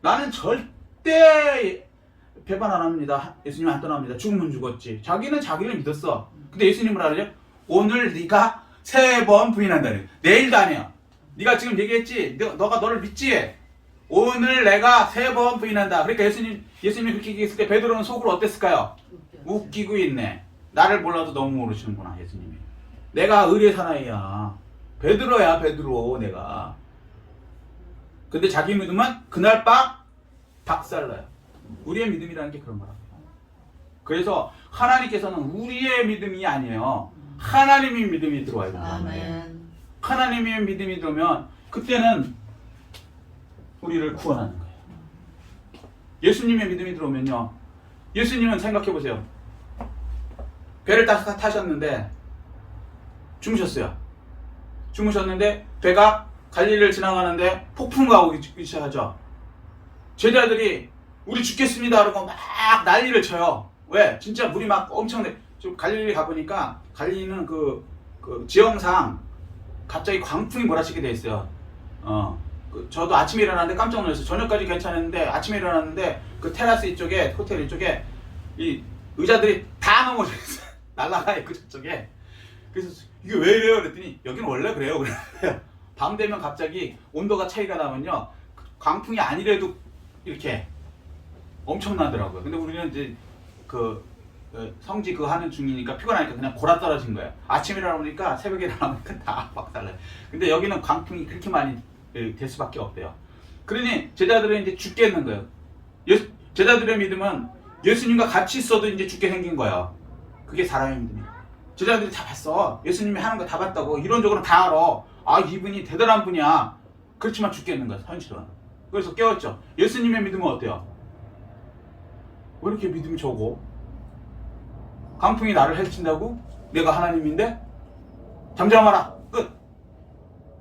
나는 절대 배반 안 합니다. 예수님 안 떠납니다. 죽으면 죽었지. 자기는 자기를 믿었어. 근데 예수님을 알아요? 오늘 네가 3번 부인한다네. 내일도 안 해요. 네가 지금 얘기했지? 너가 너를 믿지? 오늘 내가 3번 부인한다. 그러니까 예수님이 그렇게 얘기했을 때 베드로는 속으로 어땠을까요? 웃기고 있네. 나를 몰라도 너무 모르시는구나, 예수님이. 내가 의리의 사나이야. 베드로야, 베드로, 내가. 근데 자기 믿음은 그날 밤 박살나요. 우리의 믿음이라는 게 그런 거라고요. 그래서 하나님께서는 우리의 믿음이 아니에요. 하나님의 믿음이 들어와야 된다는 거예요. 아멘. 하나님의 믿음이 들어오면 그때는 우리를 구원하는 거예요. 예수님의 믿음이 들어오면요, 예수님은 생각해보세요. 배를 타셨는데 주무셨어요. 주무셨는데 배가 갈릴리를 지나가는데 폭풍과 오기 시작하죠. 제자들이 우리 죽겠습니다 그러고 막 난리를 쳐요. 왜? 진짜 물이 막 엄청나게. 좀 갈릴리 가보니까 갈릴리는 그 지형상 갑자기 광풍이 몰아치게 돼 있어요. 저도 아침에 일어났는데 깜짝 놀랐어요. 저녁까지 괜찮았는데 아침에 일어났는데 그 테라스 이쪽에, 호텔 이쪽에 이 의자들이 다 넘어져 있어요. 날라가 있고 저쪽에. 그래서 이게 왜 이래요? 그랬더니 여기는 원래 그래요. 그래요. 밤 되면 갑자기 온도가 차이가 나면요. 광풍이 아니래도 이렇게 엄청나더라고요. 근데 우리는 이제 그 성지 그거 하는 중이니까 피곤하니까 그냥 골아 떨어진 거예요. 아침에 일어나니까 새벽에 일어나니까 다 박살나요. 근데 여기는 광풍이 그렇게 많이 될 수밖에 없대요. 그러니 제자들은 이제 죽겠는 거예요. 제자들의 믿음은 예수님과 같이 있어도 이제 죽게 생긴 거예요. 그게 사람의 믿음이에요. 제자들이 다 봤어. 예수님이 하는 거 다 봤다고. 이론적으로 다 알아. 아, 이분이 대단한 분이야. 그렇지만 죽겠는 거야, 현실은. 그래서 깨웠죠. 예수님의 믿음은 어때요? 왜 이렇게 믿음이 적어? 강풍이 나를 해친다고? 내가 하나님인데? 잠잠하라. 끝.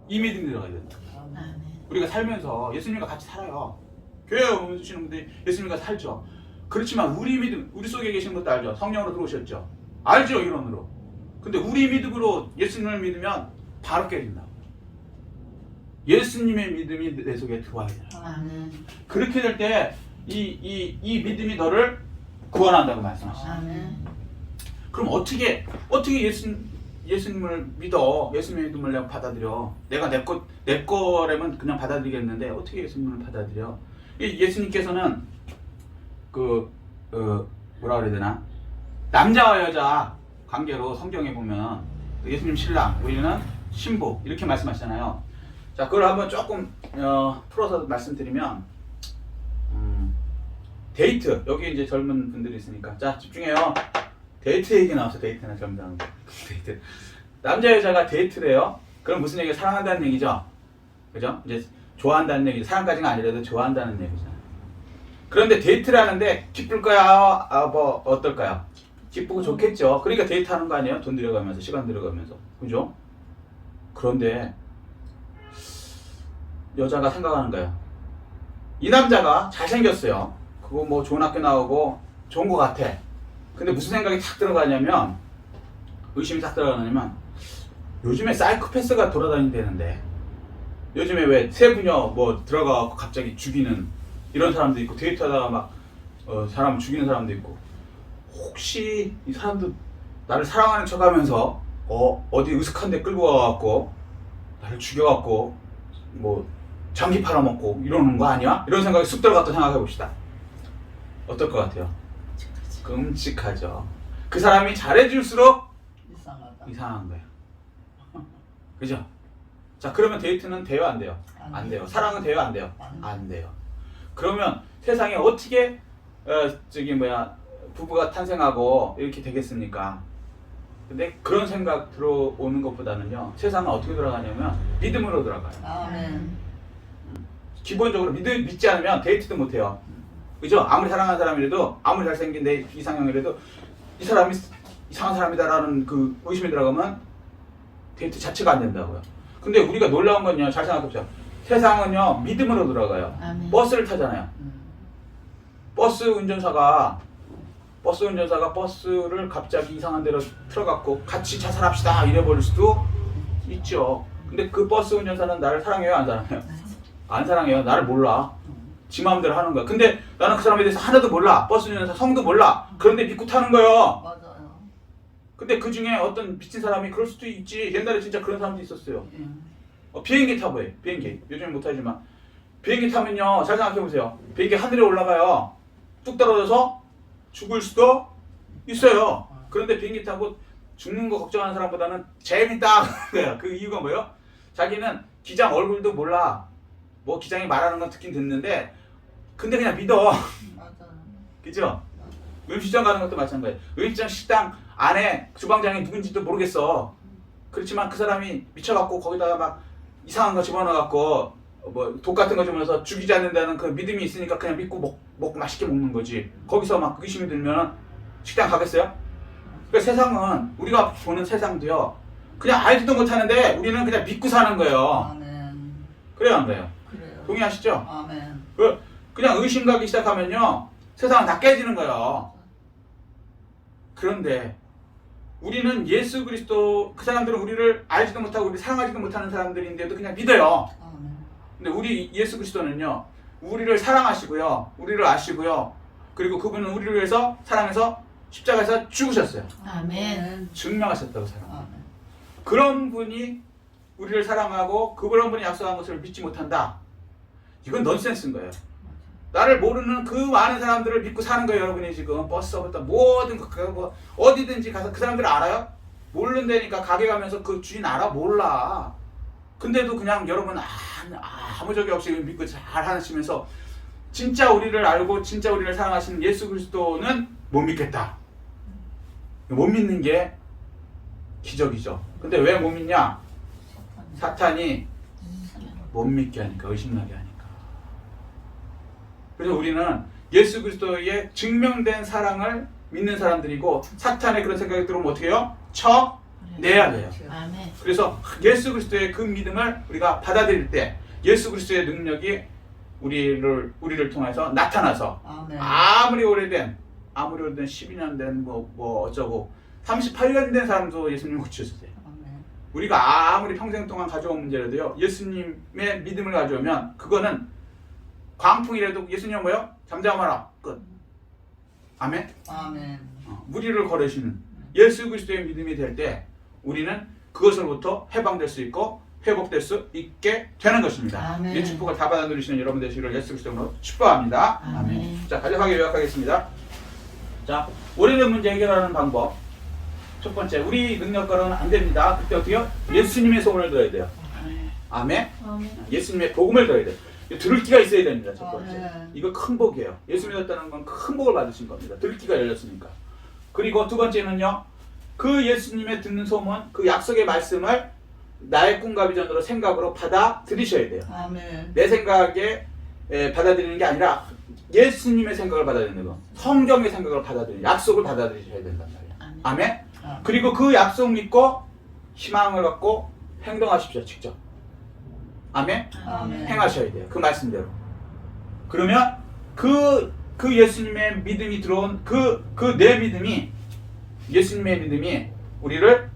이 믿음이 들어가야 돼. 아멘. 우리가 살면서 예수님과 같이 살아요. 교회에 오시는 분들이 예수님과 살죠. 그렇지만 우리 믿음, 우리 속에 계신 것도 알죠. 성령으로 들어오셨죠. 알죠, 이론으로. 근데 우리 믿음으로 예수님을 믿으면 바로 깨진다. 예수님의 믿음이 내 속에 들어와야 돼요. 아멘. 그렇게 될 때 이 믿음이 너를 구원한다고 말씀하시죠. 아멘. 그럼 어떻게 예수님을 믿어? 예수님의 믿음을 내가 받아들여. 내가 내 거라면 그냥 받아들이겠는데 어떻게 예수님을 받아들여? 예수님께서는 뭐라 그래야 되나? 남자와 여자 관계로 성경에 보면 예수님 신랑, 우리는 신부 이렇게 말씀하시잖아요. 자, 그걸 한번 조금 풀어서 말씀드리면 데이트. 여기 이제 젊은 분들이 있으니까 자, 집중해요. 데이트 얘기 나왔어. 데이트나 젊은 데이트. 남자 여자가 데이트를 해요. 그럼 무슨 얘기야? 사랑한다는 얘기죠. 그죠? 이제 좋아한다는 얘기. 사랑까지는 아니라도 좋아한다는 얘기잖아요. 그런데 데이트를 하는데 기쁠 거야? 뭐 어떨까요? 기쁘고 좋겠죠. 그러니까 데이트하는 거 아니에요? 돈 들여가면서, 시간 들여가면서. 그죠? 그런데 여자가 생각하는 거예요. 이 남자가 잘생겼어요. 그거 뭐 좋은 학교 나오고 좋은 거 같아. 근데 무슨 생각이 탁 들어가냐면, 의심이 탁 들어가냐면, 요즘에 사이코패스가 돌아다닌다는데, 요즘에 왜 세부녀 뭐 들어가고 갑자기 죽이는 이런 사람도 있고, 데이트하다가 막 사람 죽이는 사람도 있고, 혹시 이 사람도 나를 사랑하는 척 하면서 어디 으슥한 데 끌고 가갖고 나를 죽여갖고 뭐 장기 팔아먹고 이러는 거 아니야? 이런 생각이 쑥 들어갔다 생각해 봅시다. 어떨 것 같아요? 끔찍하죠. 그 사람이 잘해줄수록 이상하다. 이상한 거예요. 그죠? 자, 그러면 데이트는 돼요, 안 돼요? 안 돼요. 사랑은 돼요, 안 돼요? 안 돼요. 그러면 세상에 어떻게 부부가 탄생하고 이렇게 되겠습니까? 근데 그런 생각 들어오는 것보다는요, 세상은 어떻게 돌아가냐면 믿음으로 돌아가요. 아멘. 기본적으로 믿지 않으면 데이트도 못해요. 그죠? 아무리 사랑하는 사람이라도, 아무리 잘생긴 내 이상형이라도 이 사람이 이상한 사람이다라는 그 의심이 들어가면 데이트 자체가 안 된다고요. 근데 우리가 놀라운 건요, 잘 생각해보세요. 세상은요, 믿음으로 돌아가요. 아멘. 버스를 타잖아요. 버스 운전사가 버스를 갑자기 이상한 데로 틀어갖고 같이 자살합시다 이래버릴 수도 있죠. 근데 그 버스 운전사는 나를 사랑해요, 안 사랑해요? 안 사랑해요. 나를 몰라. 지 마음대로 하는 거야. 근데 나는 그 사람에 대해서 하나도 몰라. 버스 운전사 성도 몰라. 그런데 믿고 타는 거예요. 맞아요. 근데 그 중에 어떤 미친 사람이 그럴 수도 있지. 옛날에 진짜 그런 사람도 있었어요. 예. 비행기 타보세요. 비행기. 요즘엔 못하지만 비행기 타면요, 잘 생각해보세요. 비행기 하늘에 올라가요. 뚝 떨어져서 죽을 수도 있어요. 그런데 비행기 타고 죽는 거 걱정하는 사람보다는 재밌다. 그 이유가 뭐예요? 자기는 기장 얼굴도 몰라. 뭐 기장이 말하는 건 듣긴 듣는데, 근데 그냥 믿어. 맞아요. 그죠? 음식점 가는 것도 마찬가지예요. 음식점 식당 안에 주방장이 누군지도 모르겠어. 그렇지만 그 사람이 미쳐갖고 거기다가 막 이상한 거 집어넣어갖고 뭐 독 같은 거 주면서 죽이지 않는다는 그 믿음이 있으니까 그냥 믿고 먹고 맛있게 먹는 거지. 거기서 막 의심이 들면 식당 가겠어요? 그러니까 세상은, 우리가 보는 세상도요, 그냥 알지도 못하는데 우리는 그냥 믿고 사는 거예요. 아멘. 그래요, 안 그래요? 그래요. 동의하시죠? 아멘. 그냥 의심 가기 시작하면요, 세상은 다 깨지는 거예요. 그런데 우리는 예수 그리스도, 그 사람들은 우리를 알지도 못하고 우리를 사랑하지도 못하는 사람들인데도 그냥 믿어요. 아멘. 근데 우리 예수 그리스도는요, 우리를 사랑하시고요, 우리를 아시고요, 그리고 그분은 우리를 위해서 사랑해서 십자가에서 죽으셨어요. 아멘. 증명하셨다고 사랑. 아멘. 그런 분이 우리를 사랑하고 그런 분이 약속한 것을 믿지 못한다. 이건 넌센스인 거예요. 나를 모르는 그 많은 사람들을 믿고 사는 거예요. 여러분이 지금 버스부터 모든 뭐 어디든지 가서 그 사람들을 알아요? 모른다니까 가게 가면서 그 주인 알아? 몰라. 근데도 그냥 여러분 아무 적이 없이 믿고 잘 하시면서 진짜 우리를 알고 진짜 우리를 사랑하시는 예수 그리스도는 못 믿겠다. 못 믿는 게 기적이죠. 근데 왜 못 믿냐? 사탄이 못 믿게 하니까, 의심나게 하니까. 그래서 우리는 예수 그리스도의 증명된 사랑을 믿는 사람들이고 사탄의 그런 생각이 들어오면 어떻게 해요? 쳐내야 돼요. 아멘. 그래서 예수 그리스도의 그 믿음을 우리가 받아들일 때 예수 그리스도의 능력이 우리를 통해서 나타나서 아멘. 아무리 오래된 12년 된 뭐 어쩌고 38년 된 사람도 예수님을 고쳐주세요. 아멘. 우리가 아무리 평생 동안 가져온 문제라도요, 예수님의 믿음을 가져오면 그거는 광풍이라도 예수님은 뭐요? 잠잠하라. 끝. 아멘. 아멘. 무리를 거르시는 예수 그리스도의 믿음이 될 때 우리는 그것으로부터 해방될 수 있고 회복될 수 있게 되는 것입니다. 아멘. 이 축복을 다 받아 누리시는 여러분 되시기를 예수 그리스도로 축복합니다. 아멘. 자, 간략하게 요약하겠습니다. 자, 오래된 문제 해결하는 방법. 첫 번째, 우리 능력과로는 안 됩니다. 그때 어떻게요? 예수님의 소원을 들어야 돼요. 아멘. 예수님의 복음을 들어야 돼요. 들을 귀가 있어야 됩니다. 첫 번째. 아멘. 이거 큰 복이에요. 예수 믿었다는 건 큰 복을 받으신 겁니다. 들을 귀가 열렸으니까. 그리고 두 번째는요, 그 예수님의 듣는 소문, 그 약속의 말씀을 나의 꿈과 비전으로 생각으로 받아들이셔야 돼요. 아멘. 내 생각에 받아들이는 게 아니라 예수님의 생각을 받아들이는 거, 성경의 생각을 받아들이는, 약속을 받아들이셔야 된단 말이에요. 아멘. 그리고 그 약속 믿고 희망을 갖고 행동하십시오. 직접. 아멘. 아멘. 행하셔야 돼요. 그 말씀대로. 그러면 그 예수님의 믿음이 들어온 내 믿음이, 예수님의 믿음이 우리를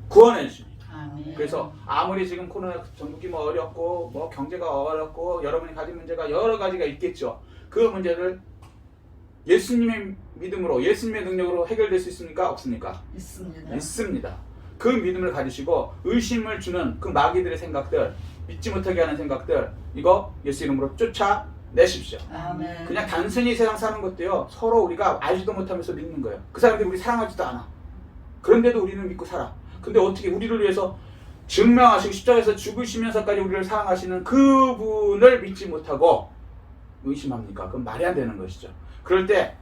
구원해 주십니다. 아멘. 그래서 아무리 지금 코로나 전국이 뭐 어렵고 뭐 경제가 어렵고 여러분이 가진 문제가 여러 가지가 있겠죠. 그 문제를 예수님의 믿음으로, 예수님의 능력으로 해결될 수 있습니까? 없습니까? 있습니다. 있습니다. 그 믿음을 가지시고 의심을 주는 그 마귀들의 생각들, 믿지 못하게 하는 생각들, 이거 예수 이름으로 쫓아내십시오. 아멘. 그냥 단순히 세상 사는 것도요, 서로 우리가 알지도 못하면서 믿는 거예요. 그 사람들이 우리 사랑하지도 않아. 그런데도 우리는 믿고 살아. 근데 어떻게 우리를 위해서 증명하시고 십자가에서 죽으시면서까지 우리를 사랑하시는 그분을 믿지 못하고 의심합니까? 그건 말이 안 되는 것이죠. 그럴 때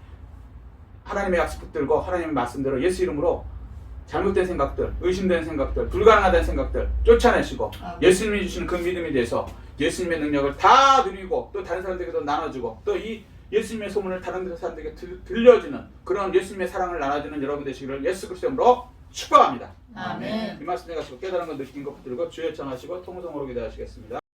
하나님의 약속 붙들고 하나님의 말씀대로 예수 이름으로 잘못된 생각들, 의심되는 생각들, 불가능하다는 생각들 쫓아내시고 예수님이 주시는 그 믿음에 대해서 예수님의 능력을 다 누리고 또 다른 사람들에게도 나눠주고 또 이 예수님의 소문을 다른 사람들에게 들려주는 그런 예수님의 사랑을 나눠주는 여러분 되시기를 예수 그리스도 이름으로 축복합니다. 아멘. 이 말씀 내가시고 깨달은 걸 느낀 것 붙들고 주여 청하시고 통성으로 기도하시겠습니다.